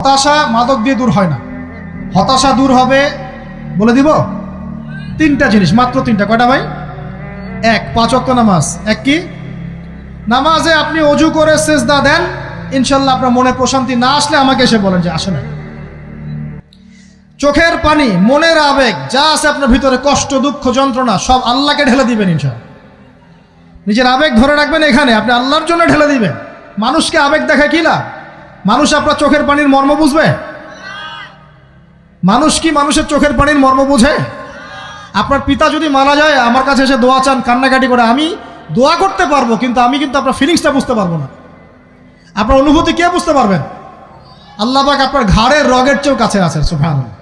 হতাশা মাদক দিয়ে দূর হয় না। হতাশা দূর হবে, বলে দিব, তিনটা জিনিস, মাত্র তিনটা। কয়টা ভাই? এক, 5 ওয়াক্ত নামাজ। এক কি? নামাজে আপনি অজু করে সেজদা দেন, ইনশাল্লাহ আপনার মনে প্রশান্তি না আসলে আমাকে এসে বলেন যে আসে না। চোখের পানি, মনের আবেগ যা আছে আপনার ভিতরে, কষ্ট, দুঃখ, যন্ত্রণা, সব আল্লাহকে ঢেলে দিবেন ইনশাল্লাহ। নিজের আবেগ ধরে রাখবেন এখানে, আপনি আল্লাহর জন্য ঢেলে দিবেন। মানুষকে আবেগ দেখা কি লাভ? মানুষ আপনার চোখের পানির মর্ম বুঝবে? মানুষ কি মানুষের চোখের পানির মর্ম বুঝে? আপনার পিতা যদি মারা যায়, আমার কাছে এসে দোয়া চান কান্নাকাটি করে, আমি দোয়া করতে পারবো, কিন্তু আমি কিন্তু আপনার ফিলিংসটা বুঝতে পারবো না। আপনার অনুভূতি কে বুঝতে পারবেন? আল্লাহ পাক আপনার ঘাড়ের রগের চেয়েও কাছে আছেন। সুবহানাল্লাহ,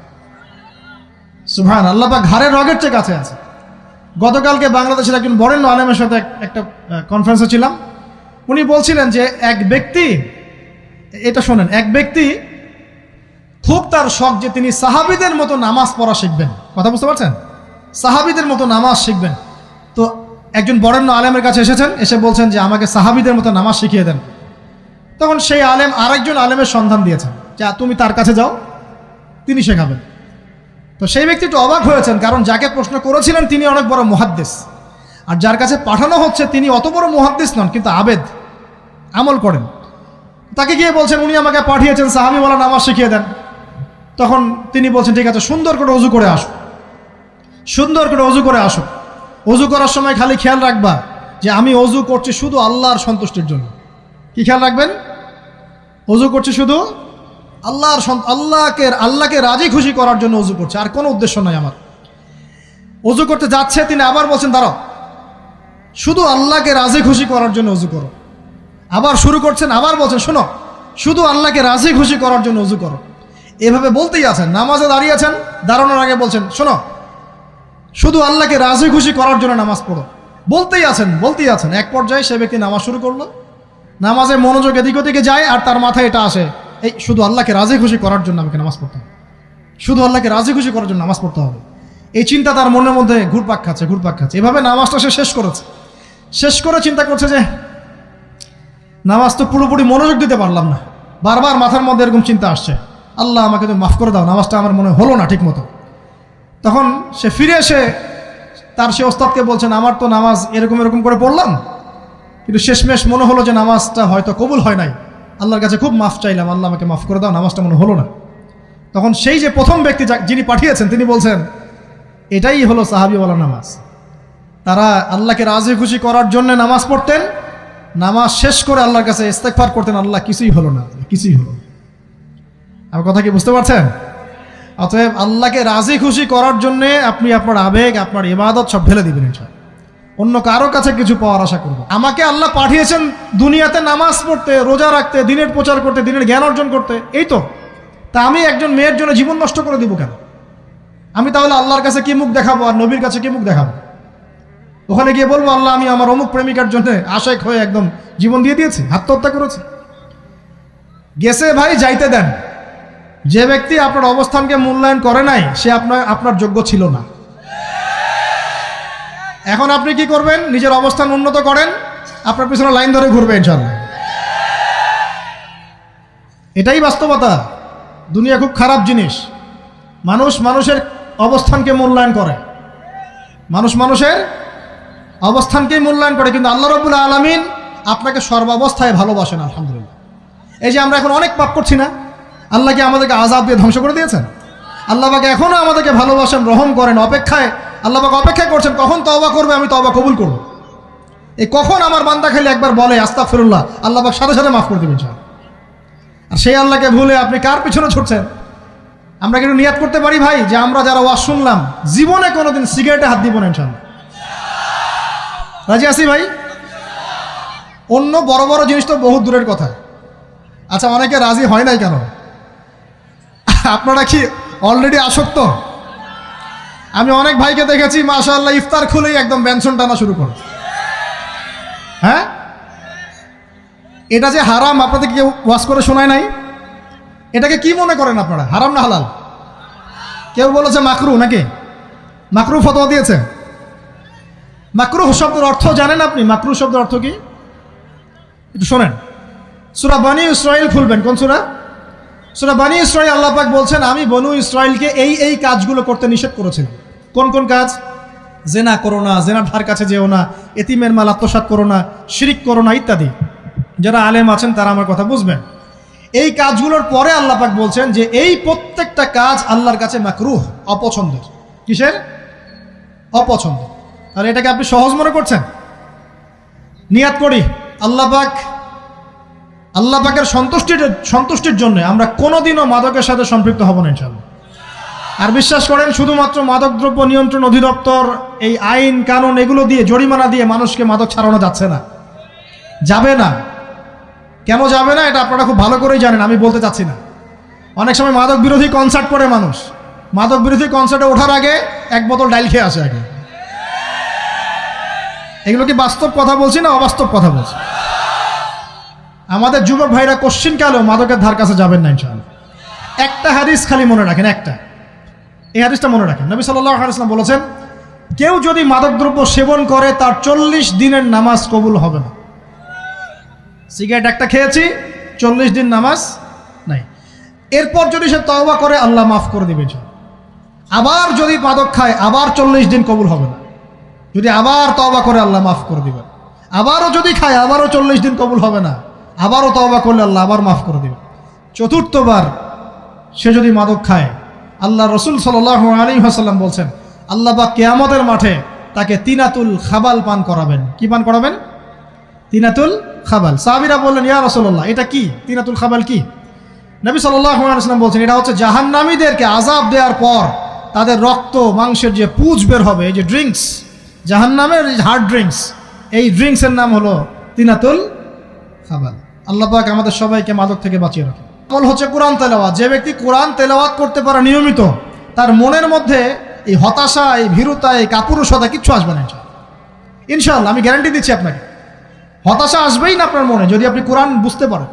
সুবহানাল্লাহ। আল্লাহ পাক ঘাড়ের রগের চেয়ে কাছে আছে। গতকালকে বাংলাদেশের একজন বরেণ্য আলেমের সাথে একটা কনফারেন্সে ছিলাম। উনি বলছিলেন যে এক ব্যক্তি, এটা শোনেন, এক ব্যক্তি খুব তার শখ যে তিনি সাহাবীদের মতো নামাজ পড়া শিখবেন। কথা বুঝতে পারছেন? সাহাবীদের মতো নামাজ শিখবেন। তো একজন বরেণ্য আলেমের কাছে এসেছেন, এসে বলছেন যে আমাকে সাহাবীদের মতো নামাজ শিখিয়ে দেন। তখন সেই আলেম আরেকজন আলেমের সন্ধান দিয়েছেন, যা তুমি তার কাছে যাও, তিনি শেখাবেন। তো সেই ব্যক্তি একটু অবাক হয়েছেন, কারণ যাকে প্রশ্ন করেছিলেন তিনি অনেক বড় মুহাদ্দিস, আর যার কাছে পাঠানো হচ্ছে তিনি অত বড় মুহাদ্দিস নন, কিন্তু আবেদ, আমল করেন। তাকে গিয়ে বলছেন উনি আমাকে পাঠিয়েছেন সাহাবীওয়ালা নামাজ শিখিয়ে দেন। তখন তিনি বলছেন ঠিক আছে, সুন্দর করে অজু করে আসো, সুন্দর করে অজু করে আসো। অজু করার সময় খালি খেয়াল রাখবা যে আমি অজু করছি শুধু আল্লাহর সন্তুষ্টির জন্য। কি খেয়াল রাখবেন? অজু করছি শুধু আল্লাহকে রাজি খুশি করার জন্য অজু করছে, আর কোনো উদ্দেশ্য নাই আমার। অজু করতে যাচ্ছে, তিনি আবার বলছেন দাঁড়াও, শুধু আল্লাহকে রাজি খুশি করার জন্য অজু করো। আবার শুরু করছেন, আবার বলছেন শোনো, শুধু আল্লাহকে রাজি খুশি করার জন্য অজু করো। এভাবে বলতেই আছেন। নামাজে দাঁড়িয়েছেন, দাঁড়ানোর আগে বলছেন শোনো, শুধু আল্লাহকে রাজি খুশি করার জন্য নামাজ পড়ো। বলতেই আছেন। এক পর্যায়ে সে ব্যক্তি নামাজ শুরু করলো, নামাজে মনোযোগ এদিক ওদিকে যায়, আর তার মাথায় এটা আসে, এই শুধু আল্লাহকে রাজি খুশি করার জন্য আমাকে নামাজ পড়তে হবে, শুধু আল্লাহকে রাজি খুশি করার জন্য নামাজ পড়তে হবে। এই চিন্তা তার মনের মধ্যে ঘুরপাক খাচ্ছে। এভাবে নামাজটা সে শেষ করেছে। শেষ করে চিন্তা করছে যে নামাজ তো পুরোপুরি মনোযোগ দিতে পারলাম না। বারবার মাথার মধ্যে এরকম চিন্তা আসছে, আল্লাহ আমাকে তুমি মাফ করে দাও, নামাজটা আমার মনে হলো না ঠিক মতো। তখন সে ফিরে এসে তার সে ওস্তাদকে বলছেন আমার তো নামাজ এরকম করে পড়লাম, কিন্তু শেষমেশ মনে হলো যে নামাজটা হয়তো কবুল হয় নাই। আল্লাহর কাছে খুব মাফ চাইলাম, আল্লাহ আমাকে মাফ করে দাও, নামাজটা মনে হলো না। তখন সেই যে প্রথম ব্যক্তি যিনি পাঠিয়েছেন তিনি বলছেন এটাই হলো সাহাবীওয়ালা নামাজ। তারা আল্লাহকে রাজি খুশি করার জন্য নামাজ পড়তেন, নামাজ শেষ করে আল্লাহর কাছে ইস্তেগফার করতেন, আল্লাহ কিছুই হলো না, কিছুই হলো না। আমার কথা কি বুঝতে পারছেন? অতএব আল্লাহকে রাজি খুশি করার জন্য আপনি আপনার আবেগ, আপনার ইবাদত সব ঢেলে দিবেন ইনশাআল্লাহ। অন্য কারো কাছে কিছু পাওয়ার আশা করবো। আমাকে আল্লাহ পাঠিয়েছেন দুনিয়াতে নামাজ পড়তে, রোজা রাখতে, দিনের প্রচার করতে, দিনের জ্ঞান অর্জন করতে, এই তো। তা আমি একজন মেয়ের জন্য জীবন নষ্ট করে দিব কেন? আমি তাহলে আল্লাহর কাছে কি মুখ দেখাবো, আর নবীর কাছে কি মুখ দেখাবো? ওখানে গিয়ে বলবো আল্লাহ আমি আমার অমুক প্রেমিকার জন্য আশেক হয়ে একদম জীবন দিয়ে দিয়েছি, আত্মহত্যা করেছি। গেছে ভাই, যাইতে দেন। যে ব্যক্তি আপনার অবস্থানকে মূল্যায়ন করে নাই সে আপনার যোগ্য ছিল না। এখন আপনি কি করবেন? নিজের অবস্থান উন্নত করেন, আপনার পিছনে লাইন ধরে ঘুরবে ইনশাআল্লাহ। এটাই বাস্তবতা। দুনিয়া খুব খারাপ জিনিস। মানুষের অবস্থানকে মূল্যায়ন করে, মানুষের অবস্থানকেই মূল্যায়ন করে, কিন্তু আল্লাহ রাব্বুল আলামিন আপনাকে সর্বাবস্থায় ভালোবাসেন। আলহামদুলিল্লাহ। এই যে আমরা এখন অনেক পাপ করছি না, আল্লাহ কি আমাদেরকে আযাব দিয়ে ধ্বংস করে দিয়েছেন? আল্লাহ পাক এখনো আমাদেরকে ভালোবাসেন, রহম করেন, আল্লাহ পাক অপেক্ষায় করছেন কখন তওবা করবে, আমি তওবা কবুল করব। এই কখন আমার বান্দা খালি একবার বলে আস্তাগফিরুল্লাহ, আল্লাহ পাক সাথে সাথে মাফ করে দেবেন ইনশাআল্লাহ। আর সেই আল্লাহকে ভুলে আপনি কার পিছনে ছুটছেন? আমরা কিন্তু নিয়াত করতে পারি ভাই যে আমরা যারা ওয়াজ শুনলাম জীবনে কোনোদিন সিগারেটে হাত দিব না ইনশাআল্লাহ। রাজি আছি ভাই? অন্য বড় বড় জিনিস তো বহুত দূরের কথা। আচ্ছা, অনেকে রাজি হয় নাই কেন? আপনারা কি অলরেডি আসক্ত? আমি অনেক ভাইকে দেখেছি মাশাআল্লাহ ইফতার খুলেই একদম বেনসন টানা শুরু করে। হ্যাঁ, এটা যে হারাম আপনাদের কেউ ওয়াজ করে শোনায় নাই? এটাকে কি মনে করেন আপনারা, হারাম না হালাল? কেউ বলেছে মাকরু, নাকি মাকরু ফতোয়া দিয়েছে? মাকরুহ শব্দের অর্থ জানেন আপনি? মাকরুহ শব্দের অর্থ কি একটু শোনেন। সূরা বনী ইসরাঈল খুলবেন। কোন সূরা? সূরা বনী ইসরাঈল আল্লাহ পাক বলছেন, আমি বনু ইসরাঈলকে এই কাজগুলো করতে নিষেধ করেছিলাম। কোন কোন কাজ? জেনা করো না, জেনার ধার কাছে যেও না, এতিমের মাল আত্মসাৎ করো না, শিরিক করো না ইত্যাদি। যারা আলেম আছেন তারা আমার কথা বুঝবেন। এই কাজগুলোর পরে আল্লাহ পাক বলছেন যে এই প্রত্যেকটা কাজ আল্লাহর কাছে মাকরুহ, অপছন্দের। কিসের? অপছন্দ। তাহলে এটাকে আপনি সহজ মনে করছেন? নিয়াত করি আল্লাহ পাকের সন্তুষ্টির জন্য আমরা কোনোদিনও মাদকের সাথে সম্পৃক্ত হব না ইনশাআল্লাহ। আর বিশ্বাস করেন, শুধুমাত্র মাদকদ্রব্য নিয়ন্ত্রণ অধিদপ্তর এই আইন কানুন এগুলো দিয়ে, জরিমানা দিয়ে মানুষকে মাদক ছাড়ানো যাচ্ছে না, যাবে না। কেন যাবে না এটা আপনারা খুব ভালো করেই জানেন, আমি বলতে চাচ্ছি না। অনেক সময় মাদক বিরোধী কনসার্ট করে মানুষ, মাদক বিরোধী কনসার্টে ওঠার আগে এক বোতল ডাইল খেয়ে আসে আগে। এগুলো কি বাস্তব কথা বলছি না অবাস্তব কথা বলছি? আমাদের যুবক ভাইরা কোশ্চিনকালেও মাদকের ধার কাছে যাবেন না ইনশাআল্লাহ। একটা হাদিস খালি মনে রাখেন, এই হাদিসটা মনে রাখেন। নবী সাল্লাল্লাহু আলাইহি ওয়াসাল্লাম বলেছেন, কেউ যদি মাদকদ্রব্য সেবন করে তার 40 দিনের নামাজ কবুল হবে না। সিগারেট একটা খেয়েছি, 40 দিন নামাজ নাই। এরপর যদি সে তওবা করে আল্লাহ মাফ করে দিবে। আবার যদি মাদক খায় আবার 40 দিন কবুল হবে না। যদি আবার তওবা করে আল্লাহ মাফ করে দিবেন। আবারও যদি খায় আবারও 40 দিন কবুল হবে না। আবারও তওবা করলে আল্লাহ আবার মাফ করে দিবেন। চতুর্থবার সে যদি মাদক খায়, আল্লাহ রসুল সাল্লাল্লাহু আলাইহি ওয়াসাল্লাম বলছেন, আল্লাহ পাক কিয়ামতের মাঠে তাকে তিনাতুল খাবাল পান করাবেন। কি পান করাবেন? তিনাতুল খাবাল। সাহাবীরা বললেন, ইয়া রাসূলুল্লাহ, এটা কি তিনাতুল খাবাল? কি? নবী সাল্লাল্লাহু আলাইহি ওয়াসাল্লাম বলছেন, এটা হচ্ছে জাহান্নামীদেরকে আযাব দেওয়ার পর তাদের রক্ত মাংসের যে পুঁজ বের হবে, এই যে ড্রিঙ্কস, জাহান্নামের হার্ড ড্রিঙ্কস, এই ড্রিঙ্কসের নাম হলো তিনাতুল খাবাল। আল্লাহ পাক আমাদের সবাইকে মাদক থেকে বাঁচিয়ে রাখে। আমল হচ্ছে কোরআন তেলাওয়াত। যে ব্যক্তি কোরআন তেলাওয়াত করতে পারে নিয়মিত, তার মনের মধ্যে এই হতাশা, এই ভীরুতা, এই কাপুরুষতা কিচ্ছু আসবে না ইনশাআল্লাহ। আমি গ্যারান্টি দিচ্ছি আপনাকে, হতাশা আসবেই না আপনার মনে যদি আপনি কোরআন বুঝতে পারেন।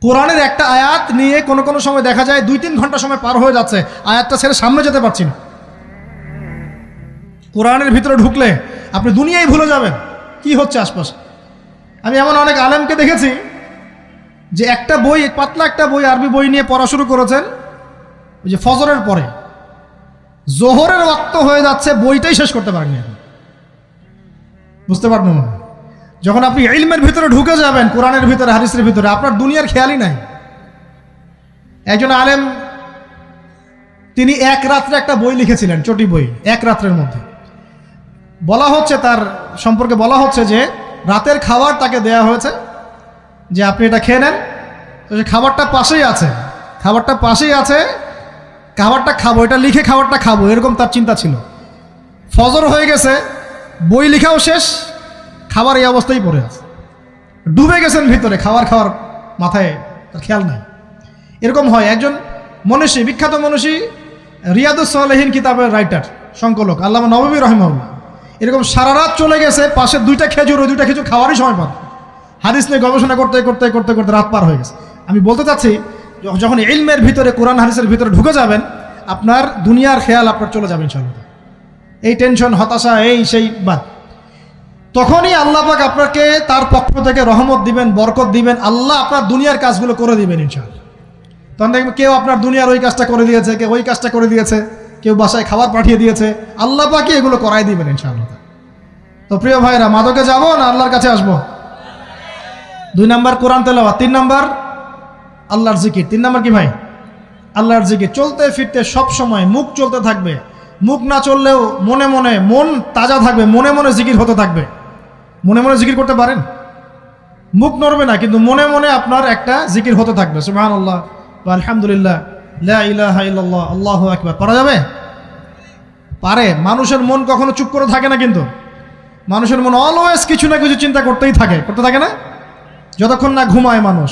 কোরআনের একটা আয়াত নিয়ে কোনো সময় দেখা যায় 2-3 ঘন্টা সময় পার হয়ে যাচ্ছে, আয়াতটা ছেড়ে সামনে যেতে পারছি না। কোরআনের ভিতরে ঢুকলে আপনি দুনিয়ায় ভুলে যাবেন কি হচ্ছে আশপাশে। আমি এমন অনেক আলেমকে দেখেছি যে একটা বই, পাতলা একটা বই, আরবি বই নিয়ে পড়া শুরু করেছেন, ওই যে ফজরের পরে জোহরের ওয়াক্ত হয়ে যাচ্ছে, বইটাই শেষ করতে পারেননি এখন। বুঝতে পারবেন না, যখন আপনি ইলমের ভিতরে ঢুকে যাবেন, কোরআনের ভিতরে, হাদিসের ভিতরে, আপনার দুনিয়ার খেয়ালই নাই। একজন আলেম, তিনি এক রাত্রে একটা বই লিখেছিলেন, চটি বই, এক রাত্রের মধ্যে। বলা হচ্ছে, তার সম্পর্কে বলা হচ্ছে যে রাতের খাবার তাকে দেয়া হয়েছে, যে আপনি এটা খেয়ে নেন। তো সে খাবারটা পাশেই আছে, খাবারটা খাবো, এটা লিখে খাবারটা খাবো, এরকম তার চিন্তা ছিল। ফজর হয়ে গেছে, বই লেখাও শেষ, খাবার এই অবস্থায় পড়ে আছে, ডুবে গেছেন ভিতরে, খাওয়ার মাথায় তার খেয়াল নাই। এরকম হয়। একজন মনীষী, বিখ্যাত মনীষী, রিয়াদুস সালেহীন কিতাবের রাইটার, সংকলক আল্লামা নববী রাহিমাহুল্লাহ, এরকম সারা রাত চলে গেছে, পাশে 2টা খেজুর, ওই 2টা খেজুর খাওয়ারই সময় পান। হাদিস নিয়ে গবেষণা করতে রাত পার হয়ে গেছে। আমি বলতে চাচ্ছি, যখন ইলমের ভিতরে, কোরআন হাদিসের ভিতরে ঢুকে যাবেন, আপনার দুনিয়ার খেয়াল আপনার চলে যাবেন ইনশাআল্লাহ। এই টেনশন, হতাশা, এই সেই বাদ। তখনই আল্লাহ পাক আপনাকে তার পক্ষ থেকে রহমত দিবেন, বরকত দিবেন, আল্লাহ আপনার দুনিয়ার কাজগুলো করে দিবেন ইনশাআল্লাহ। তখন দেখবেন কেউ আপনার দুনিয়ার ওই কাজটা করে দিয়েছে, কেউ ওই কাজটা করে দিয়েছে, কেউ বাসায় খাবার পাঠিয়ে দিয়েছে, আল্লাহ পাকই এগুলো করাই দিবেন ইনশাআল্লাহ। তো প্রিয় ভাইরা, মাদকে যাবো না আল্লাহর কাছে আসবো? 2 নাম্বার কোরআন তেলাওয়াত, 3 নাম্বার আল্লাহর জিকির। 3 নাম্বার কি ভাই? আল্লাহর জিকির। চলতে ফিরতে সব সময় মুখ চলতে থাকবে, মুখ না চললেও মনে মনে মন তাজা থাকবে, মনে মনে জিকির হতে থাকবে। মনে মনে জিকির করতে পারেন? মুখ নড়বে না, কিন্তু মনে মনে আপনার একটা জিকির হতে থাকবে। সুবহানাল্লাহ ওয়া আলহামদুলিল্লাহ, লা ইলাহা ইল্লাল্লাহ, আল্লাহু আকবার। পারা যাবে? পারে। মানুষের মন কখনো চুপ করে থাকে না, কিন্তু মানুষের মন অলওয়েজ কিছু না কিছু চিন্তা করতে থাকে না, যতক্ষণ না ঘুমায় মানুষ।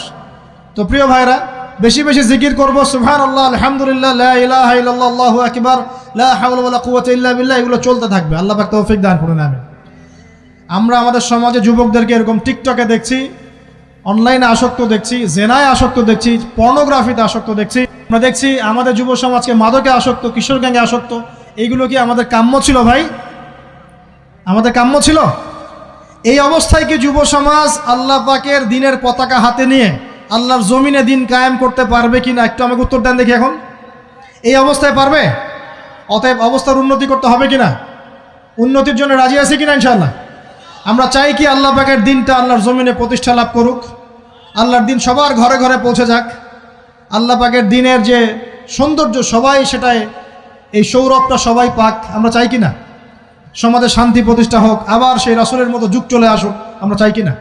তো প্রিয় ভাইরা, বেশি বেশি জিকির করব, সুবহানাল্লাহ, আলহামদুলিল্লাহ, লা ইলাহা ইল্লাল্লাহ, আল্লাহু আকবার, লা হাওলা ওয়ালা কুওয়াতা ইল্লা বিল্লাহ, এগুলো চলতে থাকবে। আল্লাহ পাক তৌফিক দান করুন, আমিন। আমরা আমাদের সমাজে যুবকদেরকে এরকম টিকটকে দেখছি, অনলাইনে আসক্ত দেখছি, জেনায় আসক্ত দেখছি, পর্নোগ্রাফিতে আসক্ত দেখছি। আমরা দেখছি আমাদের যুব সমাজকে মাদকে আসক্ত, কিশোর গ্যাংয়ে আসক্ত। এইগুলো কি আমাদের কাম্য ছিল ভাই? আমাদের কাম্য ছিল? এই অবস্থায় কি যুব সমাজ আল্লাহ পাকের দ্বীনের পতাকা হাতে নিয়ে আল্লাহর জমিনে দিন কায়েম করতে পারবে কিনা একটু আমাকে উত্তর দেন দেখি। এখন এই অবস্থায় পারবে? অতএব অবস্থার উন্নতি করতে হবে কিনা? উন্নতির জন্য রাজি আছে কিনা ইনশাআল্লাহ? আমরা চাই কি আল্লাহ পাকের দিনটা আল্লাহর জমিনে প্রতিষ্ঠা লাভ করুক, আল্লাহর দিন সবার ঘরে ঘরে পৌঁছে যাক, আল্লাহ পাকের দিনের যে সৌন্দর্য সবাই সেটাই, এই সৌরভটা সবাই পাক, আমরা চাই কিনা? সমাজে শান্তি প্রতিষ্ঠা হোক, আবার সেই রাসূলের মতো যুগ চলে আসুক, আমরা চাই কিনা?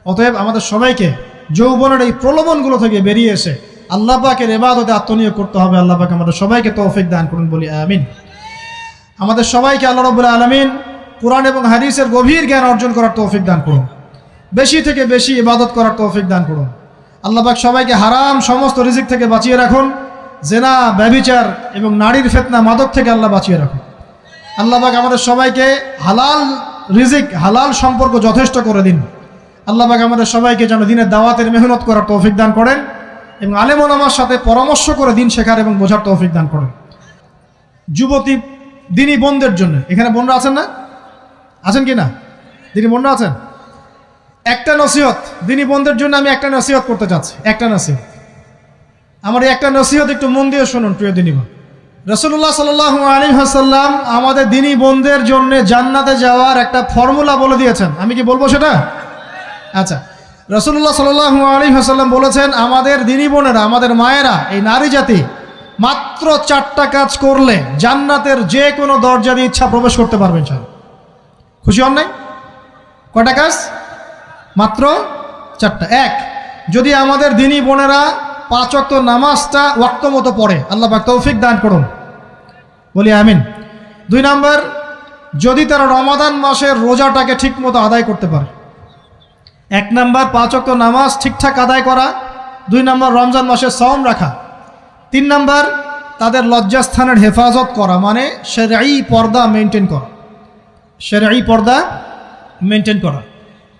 অতএব আমাদের সবাইকে যৌবনের এই প্রলোভনগুলো থেকে বেরিয়ে এসে আল্লাহ পাকের ইবাদতে আত্মনিয়োগ করতে হবে। আল্লাহ পাক আমাদের সবাইকে তৌফিক দান করুন, বলি আমিন। আমাদের সবাইকে আল্লাহ রাব্বুল আলামিন কুরআন এবং হাদিসের গভীর জ্ঞান অর্জন করার তৌফিক দান করুন, বেশি থেকে বেশি ইবাদত করার তৌফিক দান করুন। আল্লাহ পাক সবাইকে হারাম সমস্ত রিজিক থেকে বাঁচিয়ে রাখুন, জেনা, ব্যভিচার এবং নারীর ফিতনা, মাদক থেকে আল্লাহ বাঁচিয়ে রাখুন। আল্লাহ পাক আমাদের সবাইকে হালাল রিজিক, হালাল সম্পর্ক যথেষ্ট করে দিন। আল্লাহ পাক আমাদের সবাইকে যেন দিনের দাওয়াতের মেহনত করার তৌফিক দান করেন এবং আলেম ওলামার সাথে পরামর্শ করে দিন শেখার এবং বোঝার তৌফিক দান করেন। যুবতী দিনী বোনদের জন্য, এখানে বোনরা আছেন না? আছেন কি না? দিনী বোনরা আছেন? একটা নসিহত দিনী বোনদের জন্য আমি একটা নসিহত করতে চাচ্ছি, একটা নসিহত। আমার এই একটা নসিহত একটু মন দিয়ে শুনুন প্রিয় দিনী বোন। রাসূলুল্লাহ সাল্লাল্লাহু আলাইহি ওয়াসাল্লাম আমাদের দিনী বোনদের জন্য জান্নাতে যাওয়ার একটা ফর্মুলা বলে দিয়েছেন। আমি কি বলবো সেটা? আচ্ছা, রাসূলুল্লাহ সাল্লাল্লাহু আলাইহি ওয়াসাল্লাম বলেছেন আমাদের দিনী বোনেরা, আমাদের মায়েরা, এই নারী জাতি মাত্র 4টা কাজ করলে জান্নাতের যে কোনো দরজা দিয়ে ইচ্ছা প্রবেশ করতে পারবেন। খুশি হন নাই? কয়টা কাজ? মাত্র 4টা। এক, যদি আমাদের দিনী বোনেরা 5 ওয়াক্ত নামাজটা ওয়াক্ত মতো পড়ে, আল্লাহ পাক তৌফিক দান করুন, বলি আমিন। 2 নাম্বার, যদি তারা রমাদান মাসের রোজাটাকে ঠিক মতো আদায় করতে পারে। 1 নাম্বার 5 ওয়াক্ত নামাজ ঠিকঠাক আদায় করা, 2 নাম্বার রমজান মাসে সওম রাখা, 3 নাম্বার তাদের লজ্জাস্থানের হেফাজত করা, মানে শরঈ পর্দা মেনটেন করা, শরঈ পর্দা মেনটেন করা।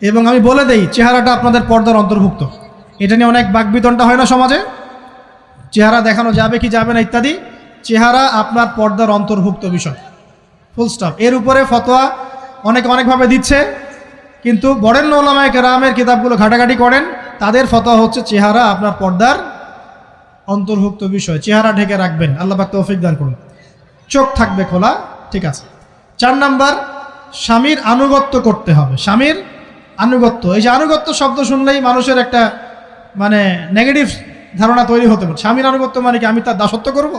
এবং আমি বলে দেই, চেহারাটা আপনাদের পর্দার অন্তর্ভুক্ত। এটা নিয়ে অনেক বাকবিতণ্ডা হয় না সমাজে, চেহারা দেখানো যাবে কি যাবে না ইত্যাদি। চেহারা আপনার পর্দার অন্তর্ভুক্ত বিষয়, ফুল স্টপ। এর উপরে ফতোয়া অনেকভাবে দিচ্ছে, কিন্তু বরেণ্য উলামায়ে কেরামের কিতাবগুলো ঘাটাঘাটি করেন, তাদের ফতোয়া হচ্ছে চেহারা আপনার পর্দার অন্তর্ভুক্ত বিষয়, চেহারা ঢেকে রাখবেন। আল্লাহ পাক তৌফিক দান করুন। চোখ থাকবে খোলা, ঠিক আছে। 4 নাম্বার, স্বামীর আনুগত্য করতে হবে। স্বামীর আনুগত্য, এই যে আনুগত্য শব্দ শুনলেই মানুষের একটা মানে নেগেটিভ ধারণা তৈরি হতে পারে। স্বামীর আনুগত্য মানে কি আমি তার দাসত্ব করব?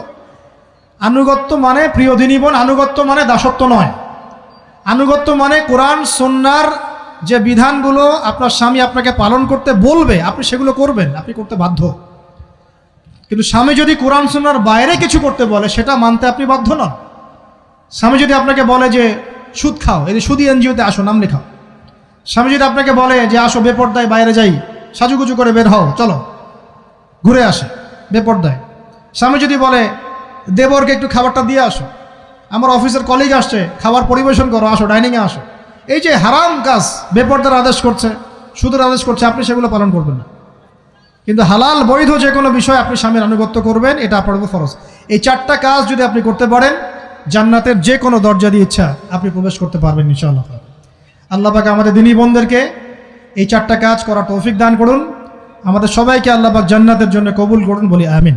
আনুগত্য মানে, প্রিয় দিনী বোন, আনুগত্য মানে দাসত্ব নয়। আনুগত্য মানে কোরআন সুন্নাহর যে বিধানগুলো আপনার স্বামী আপনাকে পালন করতে বলবে, আপনি সেগুলো করবেন, আপনি করতে বাধ্য। কিন্তু স্বামী যদি কোরআন সুন্নাহর বাইরে কিছু করতে বলে, সেটা মানতে আপনি বাধ্য নন। স্বামী যদি আপনাকে বলে যে সুদ খাও, এই সুদী এনজিওতে আসো, নাম লেখাও। স্বামী যদি আপনাকে বলে যে আসো বেপর্দায় বাইরে যাই, সাজুগুজু করে বের হও, চলো ঘুরে আসে বেপর্দায়। স্বামী যদি বলে দেবরকে একটু খাবারটা দিয়ে আসো, আমার অফিসের কলিগ আসছে, খাবার পরিবেশন করো, আসো ডাইনিংয়ে আসো। এই যে হারাম কাজ, বেপর্দার আদেশ করছে, সুদের আদেশ করছে, আপনি সেগুলো পালন করবেন না। কিন্তু হালাল বৈধ যে কোনো বিষয় আপনি স্বামীর আনুগত্য করবেন, এটা আপনার উপর ফরজ। এই 4টা কাজ যদি আপনি করতে পারেন, জান্নাতের যে কোনো দরজা দিয়ে ইচ্ছা আপনি প্রবেশ করতে পারবেন ইনশাআল্লাহ। আল্লাহ পাক আমাদের দিনী বোনদেরকে এই 4টা কাজ করার তৌফিক দান করুন। আমাদের সবাইকে আল্লাহ পাক জান্নাতের জন্য কবুল করুন, বলি আমিন।